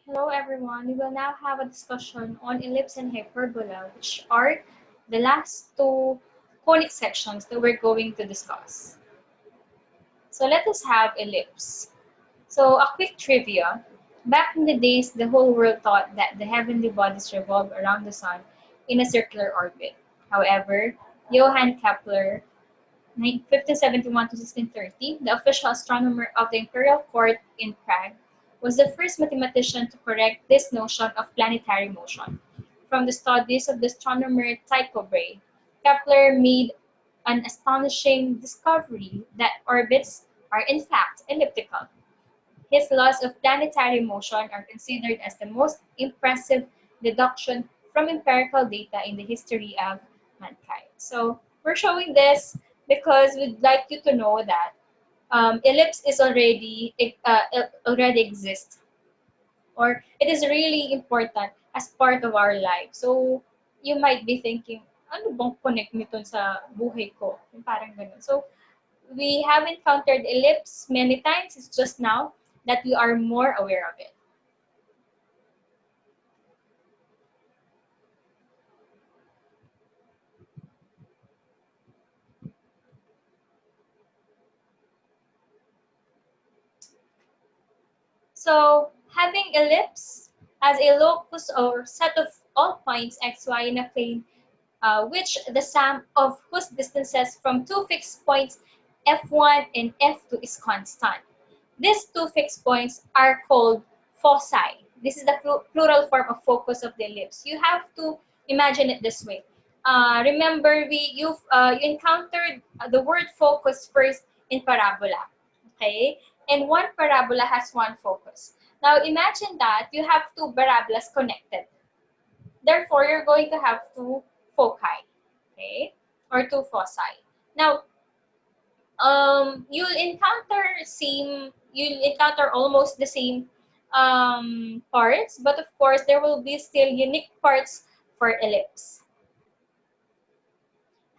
Hello everyone, we will now have a discussion on ellipse and hyperbola, which are the last two conic sections that we're going to discuss. So let us have ellipse. So a quick trivia. Back in the days, the whole world thought that the heavenly bodies revolve around the sun in a circular orbit. However, Johann Kepler, 1571 to 1630, the official astronomer of the imperial court in Prague, was the first mathematician to correct this notion of planetary motion. From the studies of the astronomer Tycho Brahe, Kepler made an astonishing discovery that orbits are in fact elliptical. His laws of planetary motion are considered as the most impressive deduction from empirical data in the history of mankind. So we're showing this because we'd like you to know that ellipse is already exists, or it is really important as part of our life. So you might be thinking, ano bang connect nito sa buhay ko? Yung parang ganun. So we have encountered ellipse many times. It's just now that we are more aware of it. So having ellipse as a locus or set of all points x, y in a plane, which the sum of whose distances from two fixed points f1 and f2 is constant. These two fixed points are called foci. This is the plural form of focus of the ellipse. You have to imagine it this way. Remember, you encountered the word focus first in parabola, okay? And one parabola has one focus. Now imagine that you have two parabolas connected. Therefore, you're going to have two foci, okay, or two foci. Now, you'll encounter almost the same parts, but of course there will be still unique parts for ellipse.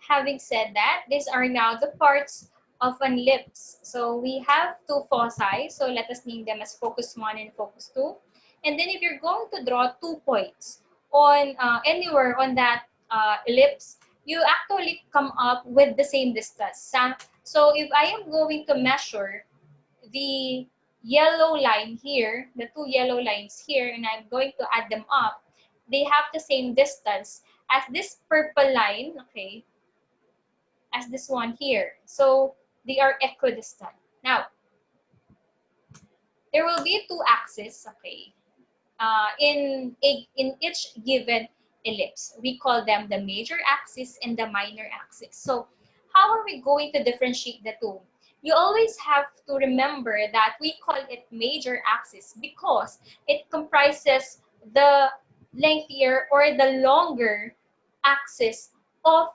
Having said that, these are now the parts of an ellipse. So we have two foci, so let us name them as focus 1 and focus 2. And then if you're going to draw 2 points on anywhere on that ellipse, you actually come up with the same distance. So if I am going to measure the yellow line here, the two yellow lines here, and I'm going to add them up, they have the same distance as this purple line, okay, as this one here. So they are equidistant. Now, there will be two axes, okay, in each given ellipse. We call them the major axis and the minor axis. So how are we going to differentiate the two? You always have to remember that we call it major axis because it comprises the lengthier or the longer axis of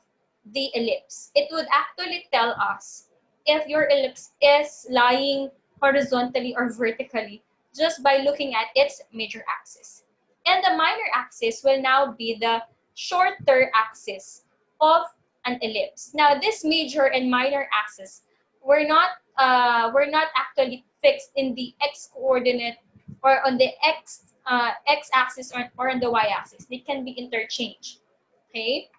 the ellipse. It would actually tell us if your ellipse is lying horizontally or vertically just by looking at its major axis. And the minor axis will now be the shorter axis of an ellipse. Now, this major and minor axis were not actually fixed in the x coordinate or on the x axis or on the y axis. They can be interchanged. Okay.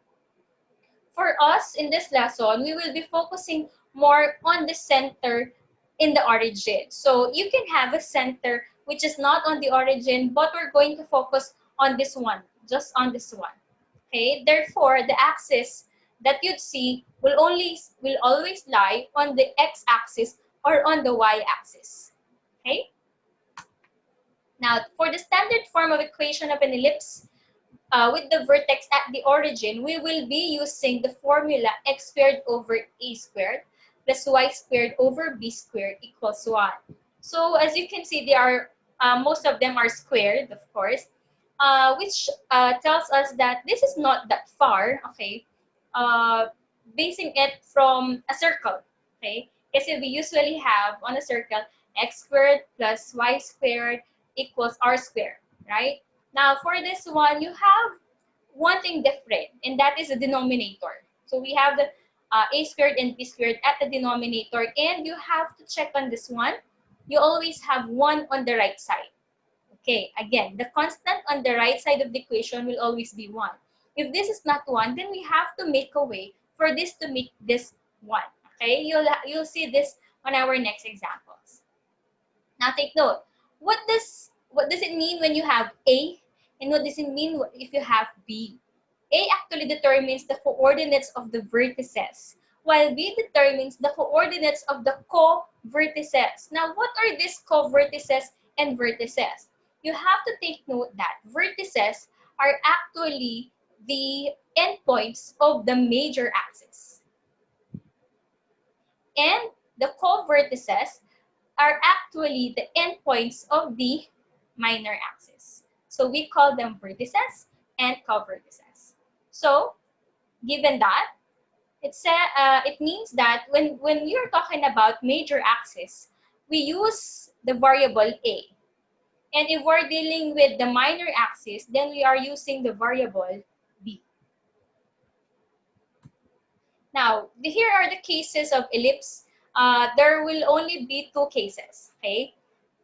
For us in this lesson, we will be focusing more on the center in the origin. So you can have a center which is not on the origin, but we're going to focus on this one, just on this one. Okay, therefore the axis that you'd see will always lie on the x-axis or on the y-axis. Okay. Now, for the standard form of equation of an ellipse, with the vertex at the origin, we will be using the formula x squared over a squared plus y squared over b squared equals 1. So as you can see, they are most of them are squared, of course, which tells us that this is not that far, okay, basing it from a circle, okay, because we usually have on a circle x squared plus y squared equals r squared, right? Now, for this one, you have one thing different, and that is the denominator. So we have the a squared and b squared at the denominator, and you have to check on this one. You always have one on the right side, Okay, again, the constant on the right side of the equation will always be 1. If this is not 1, then we have to make a way for this to make this 1. Okay, you'll see this on our next examples. Now take note. What does it mean when you have A, and what does it mean if you have B? A actually determines the coordinates of the vertices, while B determines the coordinates of the co-vertices. Now, what are these co-vertices and vertices? You have to take note that vertices are actually the endpoints of the major axis. And the co-vertices are actually the endpoints of the minor axis. So we call them vertices and co-vertices. So given that, it means that when you're talking about major axis, we use the variable A. And if we're dealing with the minor axis, then we are using the variable B. Now, here are the cases of ellipse. There will only be 2 cases, okay?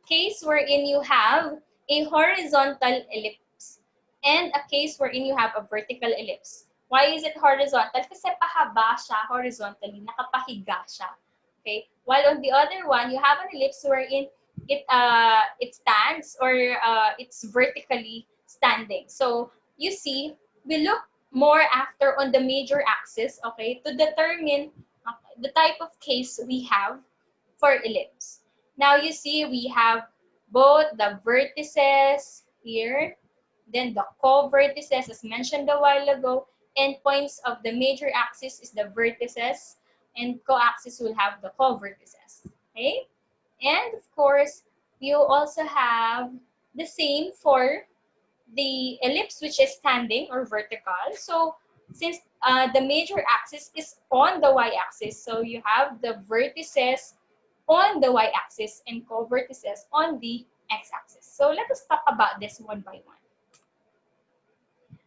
Case wherein you have a horizontal ellipse and a case wherein you have a vertical ellipse. Why is it horizontal? Kasi pahaba siya horizontally, nakapahiga siya. Okay? While on the other one, you have an ellipse wherein it stands or it's vertically standing. So you see, we look more after on the major axis, okay, to determine the type of case we have for ellipse. Now you see we have both the vertices here, then the co-vertices as mentioned a while ago, endpoints of the major axis is the vertices, and co-axis will have the co-vertices. Okay? And of course, you also have the same for the ellipse which is standing or vertical. So since the major axis is on the y-axis, so you have the vertices on the y-axis and co-vertices on the x-axis. So let us talk about this one by one.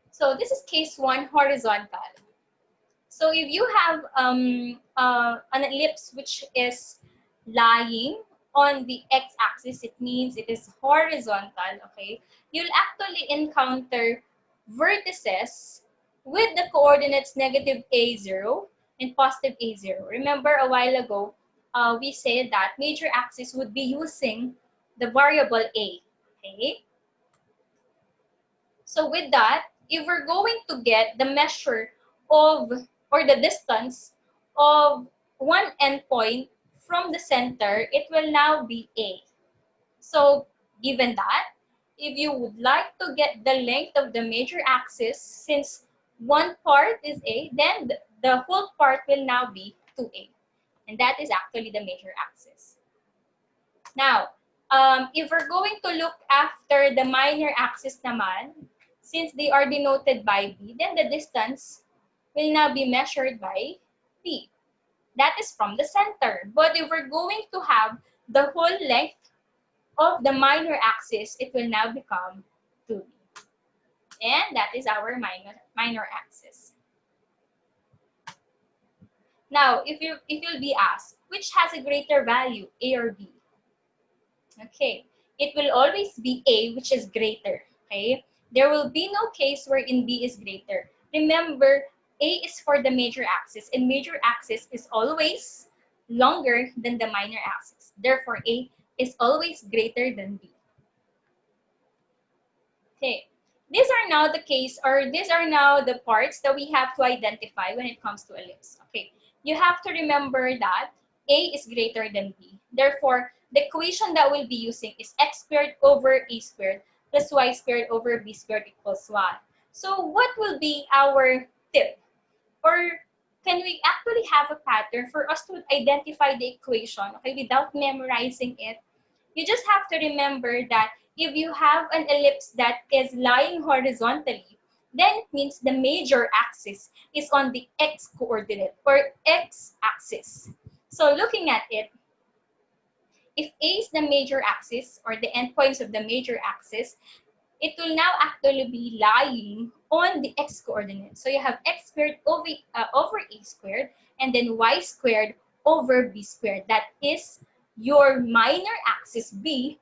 So this is case 1, horizontal. So if you have an ellipse which is lying on the x-axis, it means it is horizontal, okay? You'll actually encounter vertices with the coordinates negative a0 and positive a0. Remember a while ago, we said that major axis would be using the variable a, okay? So with that, if we're going to get the measure of or the distance of one endpoint from the center, it will now be A. So given that, if you would like to get the length of the major axis, since one part is A, then the whole part will now be 2A. And that is actually the major axis. Now, if we're going to look after the minor axis naman, since they are denoted by B, then the distance will now be measured by B. That is from the center. But if we're going to have the whole length of the minor axis, it will now become 2B. And that is our minor axis. Now, if you'll be asked, which has a greater value, A or B? Okay, it will always be A, which is greater. Okay, there will be no case wherein B is greater. Remember, A is for the major axis, and major axis is always longer than the minor axis. Therefore, A is always greater than B. Okay, these are now the case, or these are now the parts that we have to identify when it comes to ellipse. Okay, you have to remember that A is greater than B. Therefore, the equation that we'll be using is x squared over A squared plus y squared over B squared equals 1. So what will be our tip? Or can we actually have a pattern for us to identify the equation, okay, without memorizing it? You just have to remember that if you have an ellipse that is lying horizontally, then it means the major axis is on the x coordinate or x-axis. So looking at it, if A is the major axis or the endpoints of the major axis, it will now actually be lying on the x coordinate. So you have x squared over A squared and then y squared over B squared. That is your minor axis B,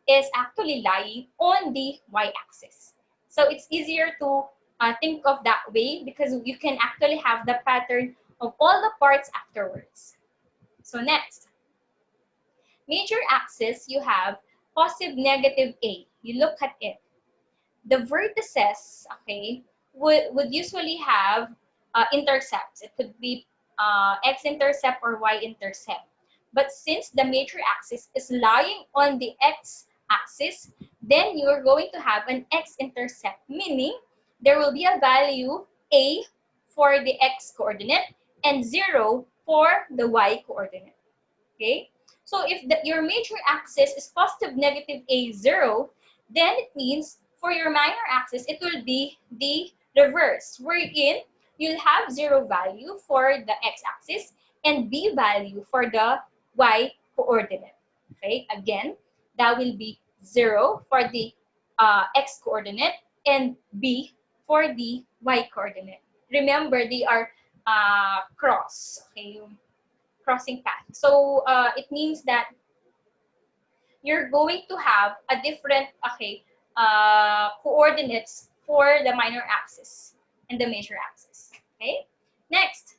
is actually lying on the y-axis. So it's easier to think of that way because you can actually have the pattern of all the parts afterwards. So next, major axis, you have positive, negative A. You look at it. The vertices, okay, would usually have intercepts. It could be x-intercept or y-intercept. But since the major axis is lying on the x-axis, then you're going to have an x-intercept, meaning there will be a value A for the x-coordinate and 0 for the y-coordinate. Okay? So if your major axis is positive, negative A, 0, then it means for your minor axis, it will be the reverse, wherein you'll have 0 value for the x-axis and B value for the y-coordinate. Okay? Again, that will be 0 for the x-coordinate and B for the y-coordinate. Remember, they are cross. Okay? Crossing path. So it means that you're going to have a different coordinates for the minor axis and the major axis. Okay. Next,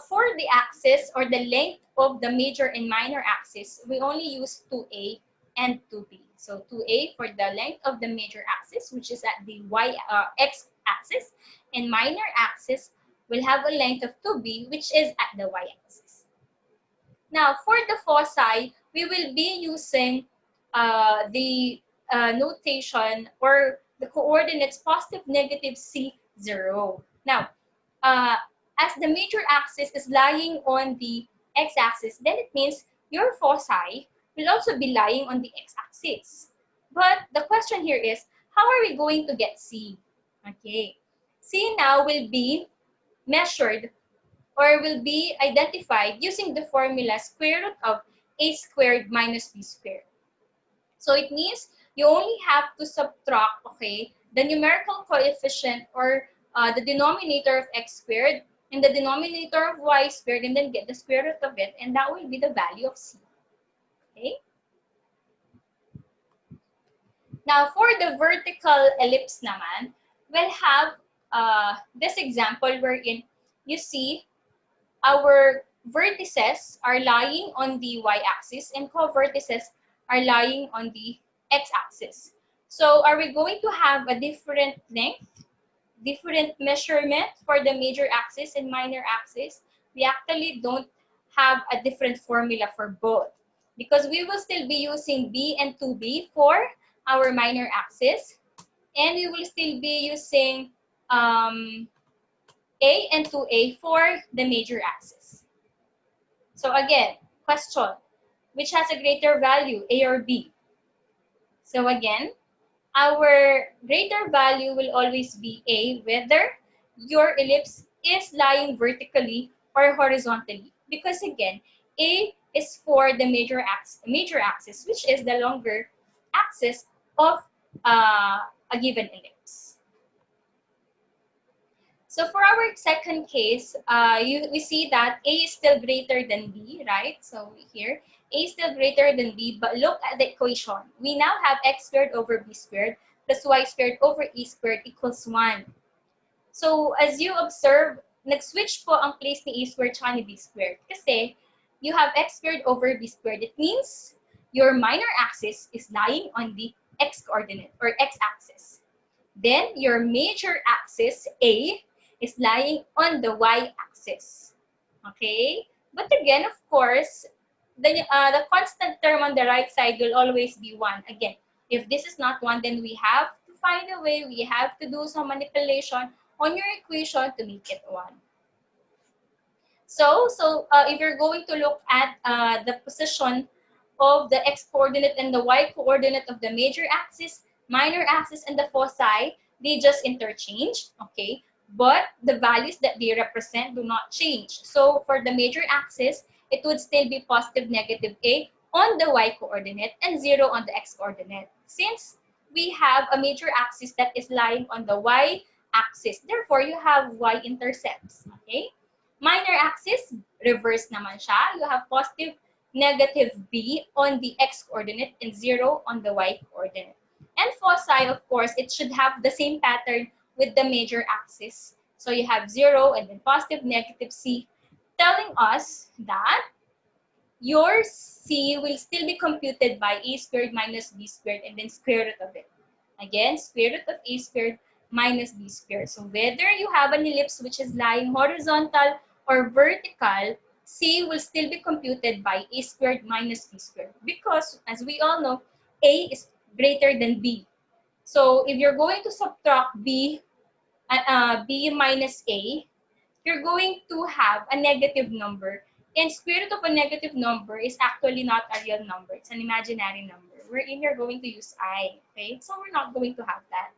for the axis or the length of the major and minor axis, we only use 2a and 2b. So 2a for the length of the major axis, which is at the x axis, and minor axis will have a length of 2b, which is at the y axis. Now, for the foci, we will be using the notation or the coordinates positive, negative, C, 0. Now, uh, as the major axis is lying on the x-axis, then it means your foci will also be lying on the x-axis. But the question here is, how are we going to get C? Okay, C now will be measured or will be identified using the formula square root of a squared minus b squared. So it means you only have to subtract, okay, the numerical coefficient or the denominator of x squared and the denominator of y squared, and then get the square root of it, and that will be the value of c. Okay. Now for the vertical ellipse naman, we'll have this example wherein you see our vertices are lying on the y-axis and co-vertices are lying on the x-axis. So are we going to have a different length, different measurement for the major axis and minor axis? We actually don't have a different formula for both because we will still be using B and 2B for our minor axis, and we will still be using A and 2A for the major axis. So again, question, which has a greater value, A or B? So again, our greater value will always be A, whether your ellipse is lying vertically or horizontally. Because again, A is for the major axis, which is the longer axis of a given ellipse. So for our second case, we see that A is still greater than B, right? So here, A is still greater than B, but look at the equation. We now have x squared over b squared plus y squared over e squared equals 1. So as you observe, nag-switch po ang place ni a squared tsaka ni b squared. Kasi you have x squared over b squared. It means your minor axis is lying on the x-coordinate or x-axis. Then your major axis, A, is lying on the y-axis. Okay? But again, of course, the constant term on the right side will always be 1. Again, if this is not 1, then we have to find a way, we have to do some manipulation on your equation to make it 1. So if you're going to look at the position of the x-coordinate and the y-coordinate of the major axis, minor axis, and the foci, they just interchange, okay? But the values that they represent do not change. So for the major axis, it would still be positive, negative A on the y-coordinate and 0 on the x-coordinate. Since we have a major axis that is lying on the y-axis, therefore you have y-intercepts, okay? Minor axis, reverse naman siya. You have positive, negative b on the x-coordinate and 0 on the y-coordinate. And foci, of course, it should have the same pattern with the major axis. So you have 0 and then positive, negative c, telling us that your c will still be computed by a squared minus b squared and then square root of it. Again, square root of a squared minus b squared. So whether you have an ellipse which is lying horizontal or vertical, c will still be computed by a squared minus b squared because, as we all know, a is greater than b. So if you're going to subtract b minus a, you're going to have a negative number. And square root of a negative number is actually not a real number. It's an imaginary number, wherein you're going to use I. Okay? So we're not going to have that.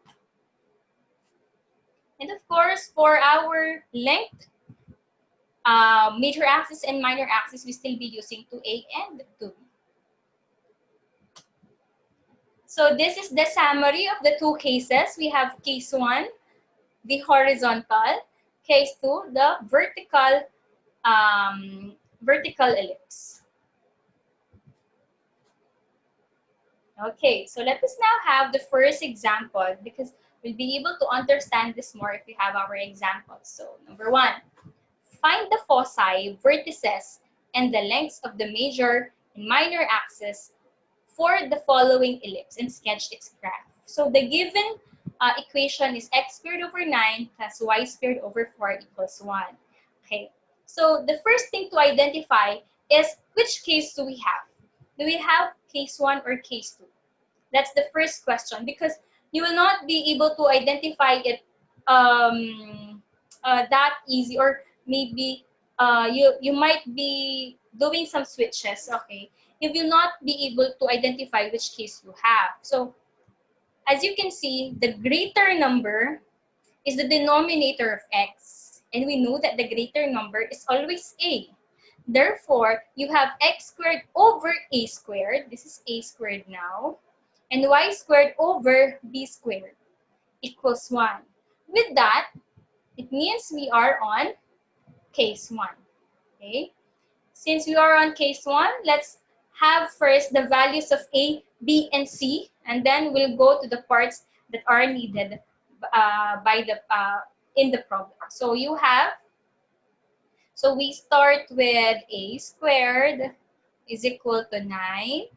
And of course, for our length, major axis and minor axis, we still be using 2a and 2b. So this is the summary of the two cases. We have case 1, the horizontal. Case 2, the vertical ellipse. Okay, so let us now have the first example because we'll be able to understand this more if we have our examples. So number 1, find the foci, vertices, and the lengths of the major and minor axis for the following ellipse and sketch its graph. So the given equation is x squared over 9 plus y squared over 4 equals 1. Okay, so the first thing to identify is which case do we have? Do we have case 1 or case 2? That's the first question because you will not be able to identify it that easy, or maybe you might be doing some switches, okay? You will not be able to identify which case you have. So as you can see, the greater number is the denominator of x. And we know that the greater number is always a. Therefore, you have x squared over a squared. This is a squared now. And y squared over b squared equals 1. With that, it means we are on case 1. Okay? Since we are on case 1, let's have first the values of a, b, and c, and then we'll go to the parts that are needed in the problem. So we start with a squared is equal to 9.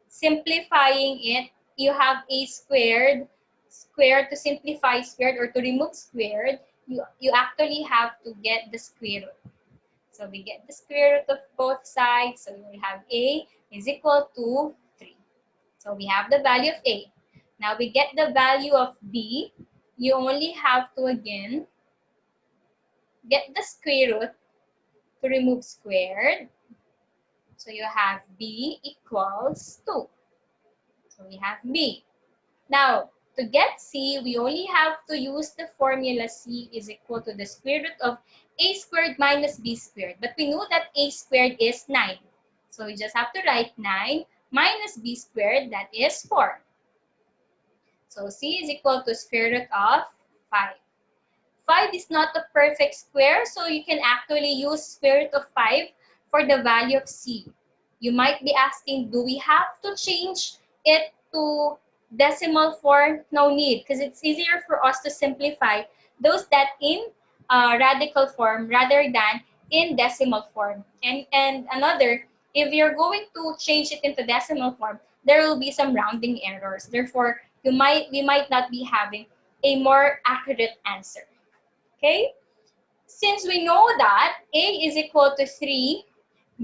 Simplifying it, you have a squared. Squared, to simplify squared or to remove squared, you actually have to get the square root. So we get the square root of both sides. So we have a is equal to 3. So we have the value of a. Now we get the value of b. You only have to again get the square root to remove squared. So you have b equals 2. So we have b. Now, to get c, we only have to use the formula c is equal to the square root of a squared minus b squared. But we know that a squared is 9. So we just have to write 9 minus b squared, that is 4. So c is equal to square root of 5. 5 is not a perfect square, so you can actually use square root of 5 for the value of c. You might be asking, do we have to change it to decimal form? No need, because it's easier for us to simplify those that in radical form rather than in decimal form. And another, if you're going to change it into decimal form, there will be some rounding errors. Therefore, we might not be having a more accurate answer. Okay? Since we know that a is equal to 3,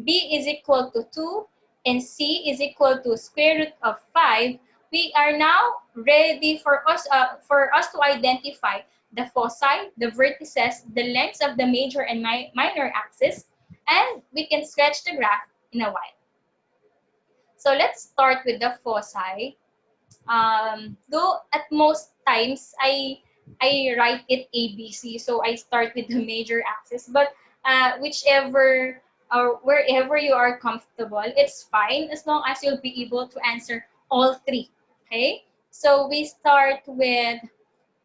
b is equal to 2, and c is equal to square root of 5, we are now ready for us to identify the foci, the vertices, the lengths of the major and minor axis, and we can sketch the graph in a while. So let's start with the foci. Though at most times I write it ABC, so I start with the major axis, but whichever or wherever you are comfortable, it's fine as long as you'll be able to answer all three. Okay, so we start with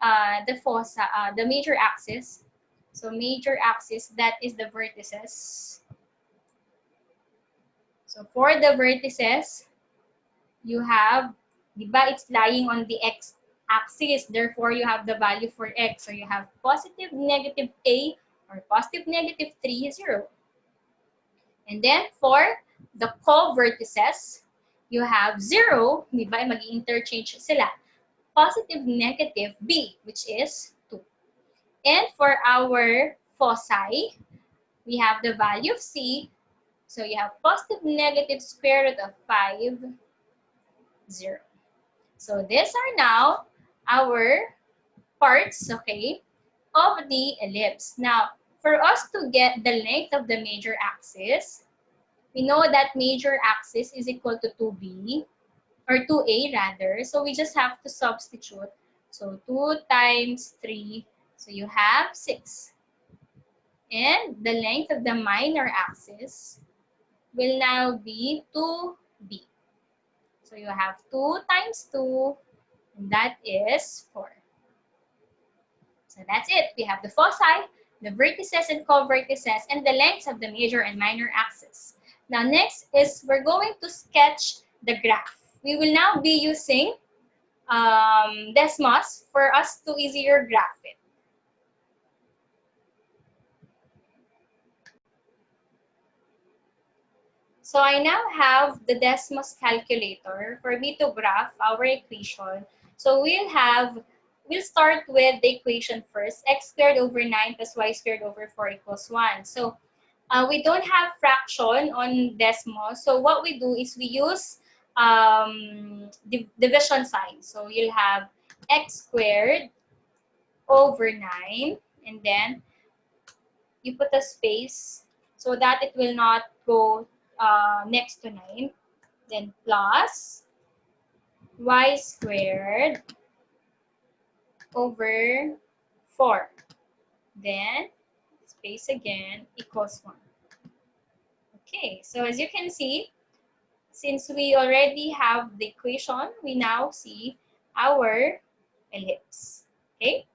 the major axis. So major axis, that is the vertices. So for the vertices, you have, diba, it's lying on the x-axis. Therefore, you have the value for x. So you have positive, negative a, or positive, negative 3, 0. And then for the co-vertices, you have 0, diba, mag-interchange sila. Positive, negative b, which is 2. And for our foci, we have the value of c. So you have positive, negative square root of 5, 0. So these are now our parts, okay, of the ellipse. Now, for us to get the length of the major axis, we know that major axis is equal to 2b, or 2a rather. So we just have to substitute. So 2 times 3, so you have 6. And the length of the minor axis will now be 2b. So you have 2 times 2, and that is 4. So that's it. We have the foci, the vertices and co-vertices, and the lengths of the major and minor axis. Now next is we're going to sketch the graph. We will now be using Desmos for us to easier graph it. So I now have the Desmos calculator for me to graph our equation. So we'll start with the equation first. X squared over 9 plus y squared over 4 equals 1. So we don't have fraction on Desmos. So what we do is we use division sign. So you'll have x squared over 9, and then you put a space so that it will not go next to 9. Then plus y squared over 4. Then space again equals 1. Okay, so as you can see, since we already have the equation, we now see our ellipse. Okay,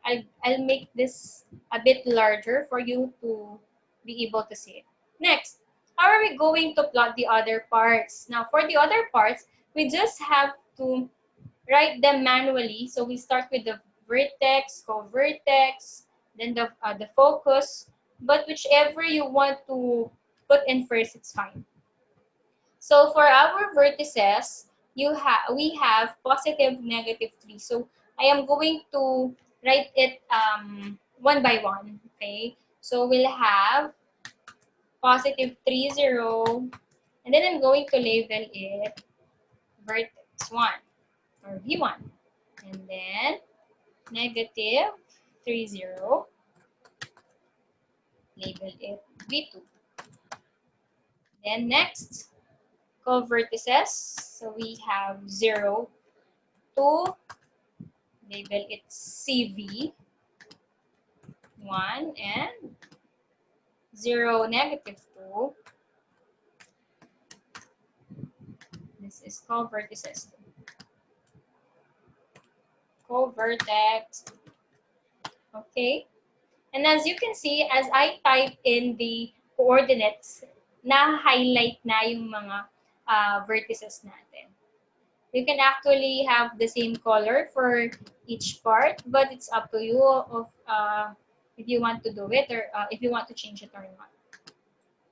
I'll make this a bit larger for you to be able to see it. Next, how are we going to plot the other parts? Now, for the other parts, we just have to write them manually. So we start with the vertex, co-vertex, then the focus. But whichever you want to put in first, it's fine. So for our vertices, we have positive, negative 3. So I am going to write it one by one. Okay. So we'll have positive 3, 0. And then I'm going to label it vertex 1 or V1. And then negative 3, 0. Label it V2. Then next, co-vertices. So we have 0, 2, label it CV1, and 0, negative 2. This is co-vertices 2. Co-vertex. Okay. And as you can see, as I type in the coordinates, na-highlight na yung mga vertices natin. You can actually have the same color for each part, but it's up to you of if you want to do it or if you want to change it or not.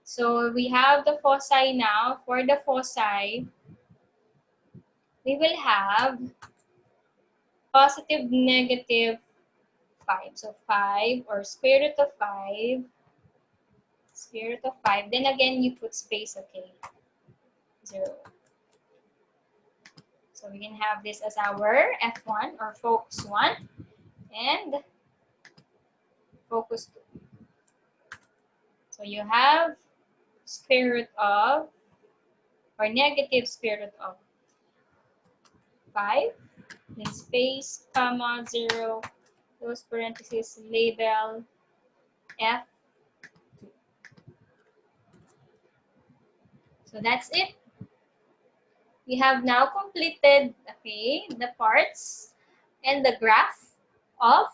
So we have the foci now. For the foci, we will have positive, negative 5. So 5 or square root of 5. Square root of 5. Then again, you put space, okay. 0. So we can have this as our F1 or focus 1 and focus 2. So you have square root of or negative square root of 5, then space, comma, 0, close parenthesis, label F2. So that's it. We have now completed, okay, the parts and the graph of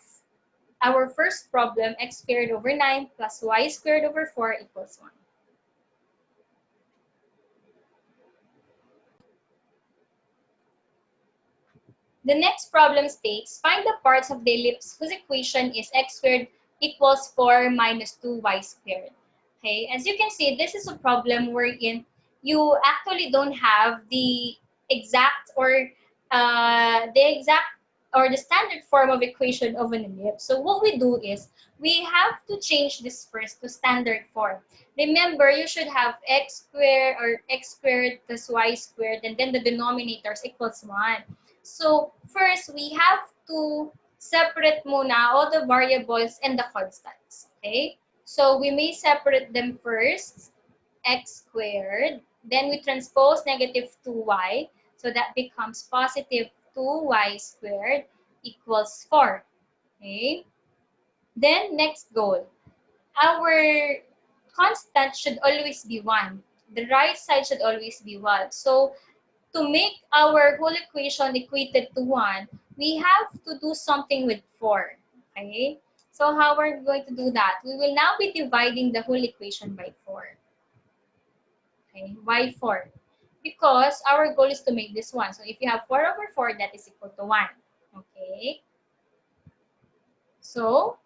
our first problem, x squared over 9 plus y squared over 4 equals 1. The next problem states, find the parts of the ellipse whose equation is x squared equals 4 minus 2y squared. Okay, as you can see, this is a problem wherein you actually don't have the exact or the standard form of equation of an ellipse. So what we do is we have to change this first to standard form. Remember, you should have x squared or x squared plus y squared, and then the denominators equals 1. So first, we have to separate muna all the variables and the constants. Okay? So we may separate them first, x squared. Then we transpose negative 2y. So that becomes positive 2y squared equals 4. Okay? Then next goal. Our constant should always be 1. The right side should always be 1. So to make our whole equation equated to 1, we have to do something with 4. Okay? So how are we going to do that? We will now be dividing the whole equation by 4. Okay? Why 4? Because our goal is to make this 1. So if you have 4 over 4, that is equal to 1. Okay? So,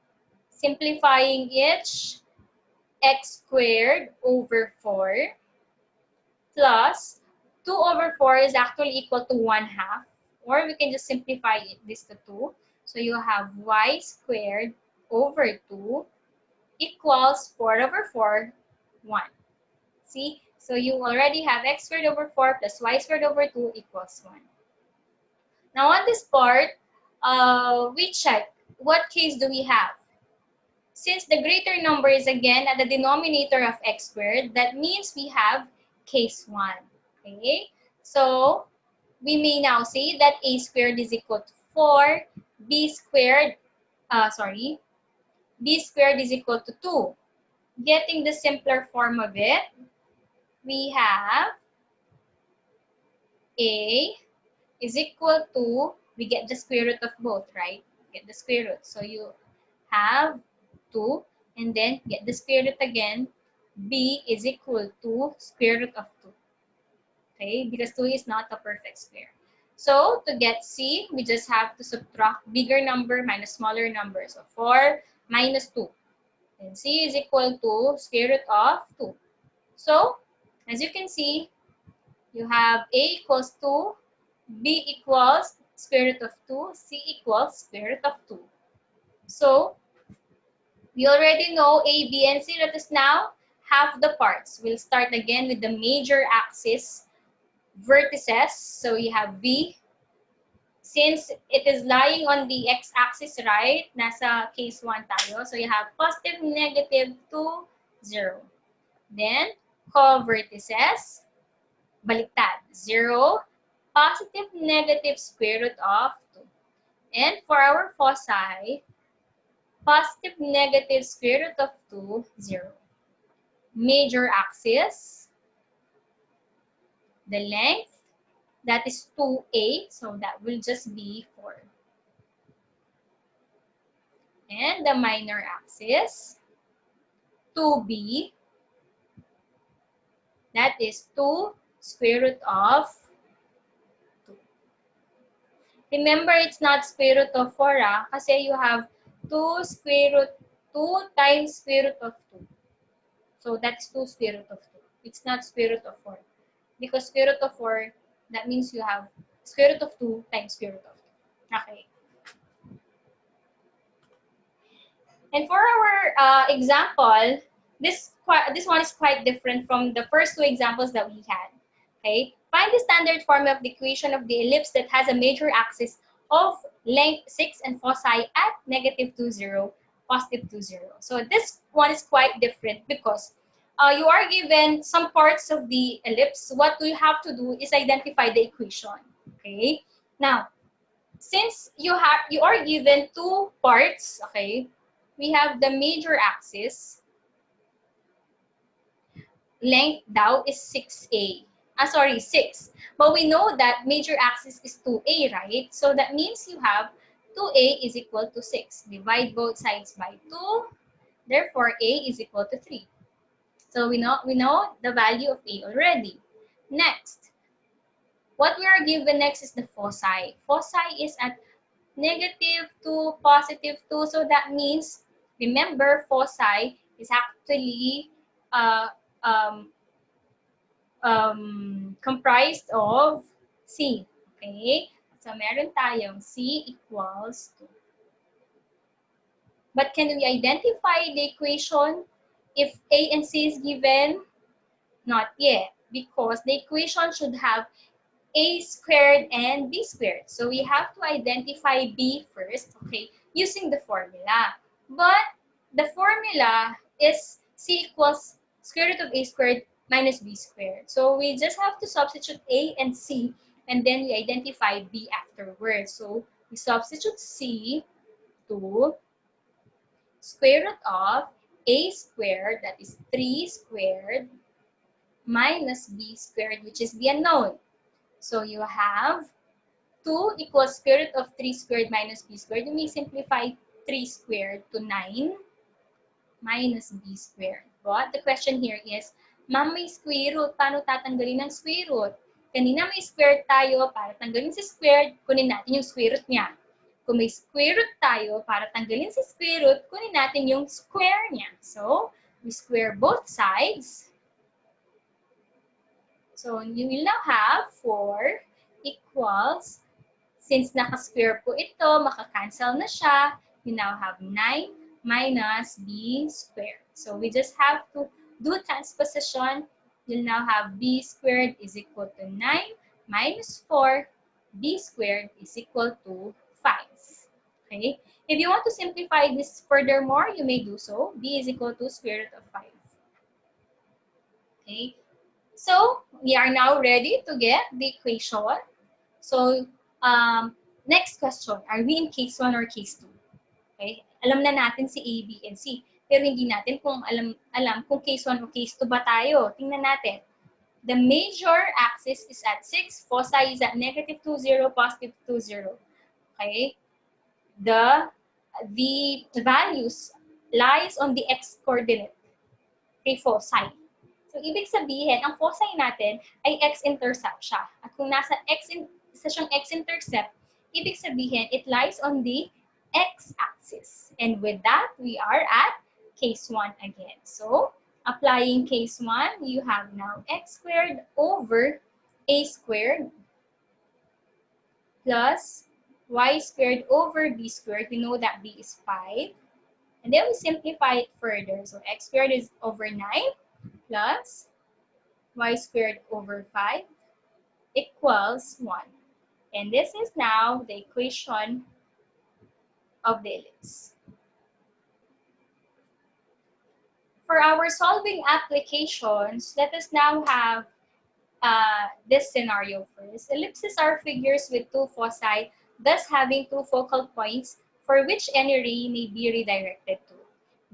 simplifying each, x squared over 4 plus 2 over 4 is actually equal to 1 half. Or we can just simplify this to 2. So you have y squared over 2 equals 4 over 4, 1. See? So you already have x squared over 4 plus y squared over 2 equals 1. Now on this part, we check what case do we have. Since the greater number is again at the denominator of x squared, that means we have case 1. Okay? So, we may now say that a squared is equal to 4, b squared, b squared is equal to 2. Getting the simpler form of it, we have a is equal to, we get the square root of both, right? Get the square root. So, you have 2 and then get the square root again. B is equal to square root of 2. Okay, because 2 is not a perfect square. So to get C, we just have to subtract bigger number minus smaller number. So 4 minus 2. And C is equal to square root of 2. So as you can see, you have A equals 2, B equals square root of 2, C equals square root of 2. So we already know A, B, and C. Let us now have the parts. We'll start again with the major axis vertices. So we have B. Since it is lying on the x-axis, right? Nasa case 1 tayo. So you have positive, negative, 2, 0. Then, co-vertices, baliktad, 0, positive, negative, square root of 2. And for our foci, positive, negative, square root of 2, 0. Major axis, the length, that is 2a, so that will just be 4. And the minor axis, 2b, that is 2 square root of 2. Remember, it's not square root of 4, kasi you have 2 square root 2 times square root of 2. So that's 2 square root of 2. It's not square root of 4. Because square root of 4, that means you have square root of 2 times square root of 2. Okay. And for our example, this one is quite different from the first two examples that we had. Okay, find the standard form of the equation of the ellipse that has a major axis of length 6 and foci at negative 2, 0, positive 2, 0. So this one is quite different because you are given some parts of the ellipse. What you have to do is identify the equation. Okay, now since you are given two parts, okay, we have the major axis, length daw is 6a. 6. But we know that major axis is 2a, right? So that means you have 2a is equal to 6. Divide both sides by 2. Therefore, a is equal to 3. So we know the value of a already. Next, What we are given next is the foci. Foci is at -2, +2. So that means, remember, foci is actually uh, um, comprised of C. Okay? So meron tayong C equals to. But can we identify the equation if A and C is given? Not yet, because the equation should have A squared and B squared. So we have to identify B first, okay, using the formula. But the formula is C equals square root of A squared minus B squared. So we just have to substitute A and C, and then we identify B afterwards. So we substitute C to square root of A squared, that is 3 squared, minus B squared, which is the unknown. So you have 2 equals square root of 3 squared minus B squared. You may simplify 3 squared to 9 minus B squared. But the question here is, ma'am, may square root. Paano tatanggalin ng square root? Kanina may square tayo. Para tanggalin si squared, kunin natin yung square root niya. Kung may square root tayo, para tanggalin si square root, kunin natin yung square niya. So, we square both sides. So, you will now have 4 equals, since naka-square po ito, maka-cancel na siya. You now have 9 minus B squared. So, we just have to do transposition. You'll now have B squared is equal to 9 minus 4. B squared is equal to 5. Okay? If you want to simplify this furthermore, you may do so. B is equal to square root of 5. Okay? So, we are now ready to get the equation. So, next question, are we in case 1 or case 2? Okay? Alam na natin si A, B, and C. Pero hindi natin kung alam kung case 1 o case 2 ba tayo. Tingnan natin. The major axis is at 6. Foci is at -2, 0, +2, 0. Okay? The values lies on the x-coordinate. Okay, foci. So, ibig sabihin, ang foci natin ay x-intercept siya. At kung nasa isa siyang x-intercept, ibig sabihin, it lies on the x-axis. And with that, we are at case 1 again. So, applying case 1, you have now x squared over a squared plus y squared over b squared. We know that b is 5. And then we simplify it further. So, x squared is over 9 plus y squared over 5 equals 1. And this is now the equation of the ellipse. For our solving applications, let us now have this scenario first. Ellipses are figures with two foci, thus having two focal points for which any ray may be redirected to.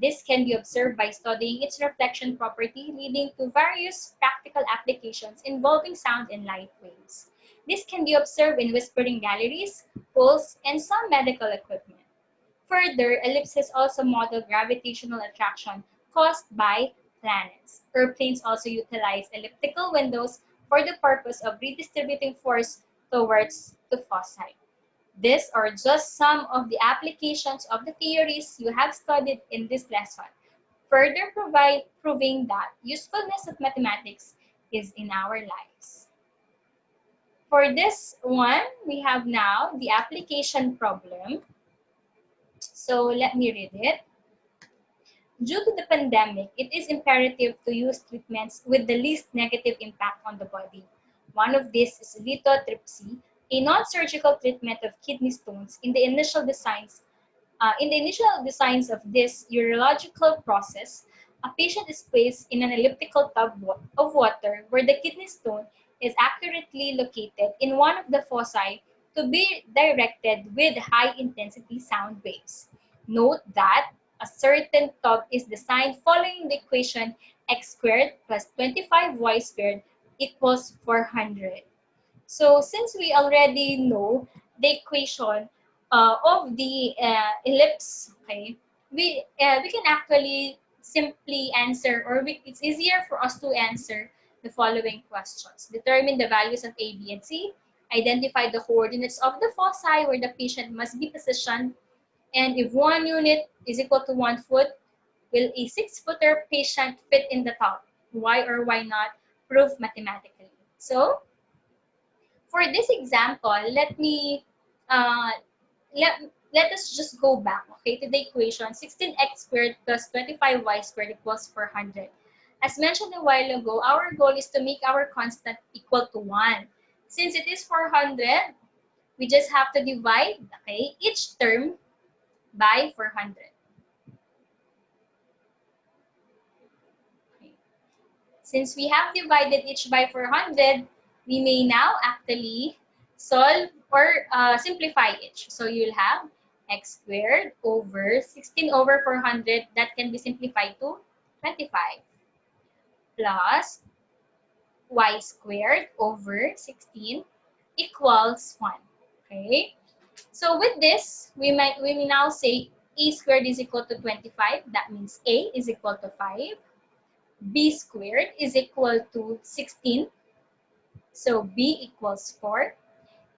This can be observed by studying its reflection property, leading to various practical applications involving sound and light waves. This can be observed in whispering galleries, pools, and some medical equipment. Further, ellipses also model gravitational attraction caused by planets. Airplanes also utilize elliptical windows for the purpose of redistributing force towards the foci. These are just some of the applications of the theories you have studied in this lesson, further proving that usefulness of mathematics is in our lives. For this one, we have now the application problem. So let me read it. Due to the pandemic, it is imperative to use treatments with the least negative impact on the body. One of these is lithotripsy, a non-surgical treatment of kidney stones. In the initial designs of this urological process, a patient is placed in an elliptical tub of water where the kidney stone is accurately located in one of the foci to be directed with high-intensity sound waves. Note that a certain tub is designed following the equation x squared plus 25y squared equals 400. So since we already know the equation of the ellipse, okay, we can actually simply answer, or it's easier for us to answer the following questions. Determine the values of A, B, and C. Identify the coordinates of the foci where the patient must be positioned. And if 1 unit is equal to 1 foot, will a 6-footer patient fit in the top? Why or why not? Prove mathematically. So, for this example, let me uh, let, let us just go back, okay, to the equation 16x squared plus 25y squared equals 400. As mentioned a while ago, our goal is to make our constant equal to 1. Since it is 400, we just have to divide, okay, each term by 400. Okay. Since we have divided each by 400, we may now actually solve or simplify each. So you'll have x squared over 16 over 400. That can be simplified to 25 plus y squared over 16 equals 1. Okay. So with this, we may now say a squared is equal to 25. That means a is equal to 5. B squared is equal to 16. So B equals 4.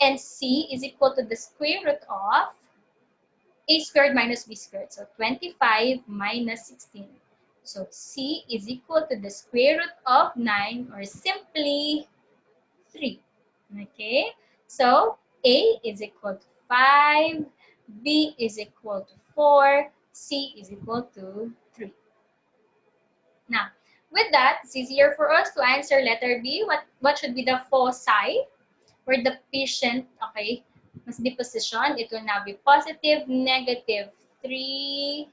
And C is equal to the square root of A squared minus B squared. So 25 minus 16. So C is equal to the square root of 9 or simply 3. Okay. So A is equal to 5. B is equal to 4. C is equal to 3. Now, with that, it's easier for us to answer letter B. What should be the foci where the patient, okay, must be positioned? It will now be positive, negative, 3,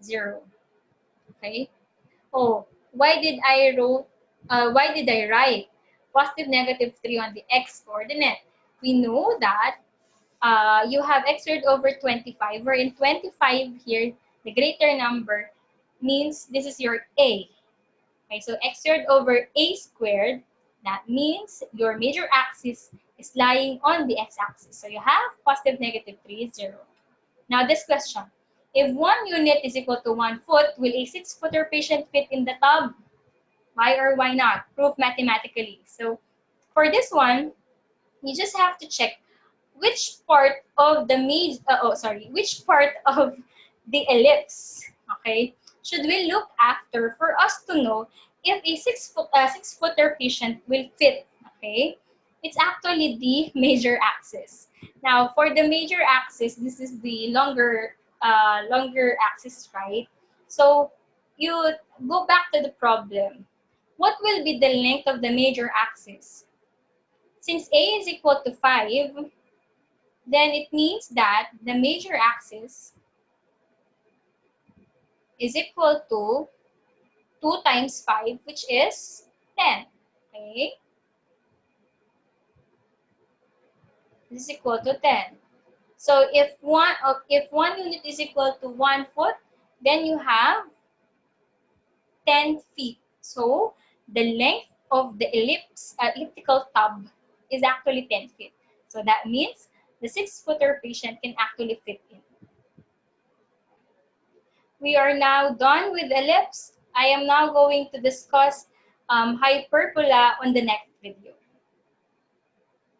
0. Okay. Oh, why did I write positive, negative 3 on the x coordinate? We know that you have x squared over 25, where in 25 here, the greater number means this is your A. Okay, so x squared over a squared, that means your major axis is lying on the x-axis. So you have positive, negative 3, 0. Now this question, if 1 unit is equal to 1 foot, will a 6-footer patient fit in the tub? Why or why not? Proof mathematically. So for this one, you just have to check which part of the which part of the ellipse, okay, should we look after for us to know if a 6-footer patient will fit, okay? It's actually the major axis. Now, for the major axis, this is the longer axis, right? So you go back to the problem. What will be the length of the major axis? Since A is equal to 5, then it means that the major axis is equal to 2 times 5, which is 10. Okay? This is equal to 10. So if one unit is equal to 1 foot, then you have 10 feet. So the length of the elliptical tub is actually 10 feet. So that means the 6-footer patient can actually fit in. We are now done with ellipse. I am now going to discuss hyperbola on the next video.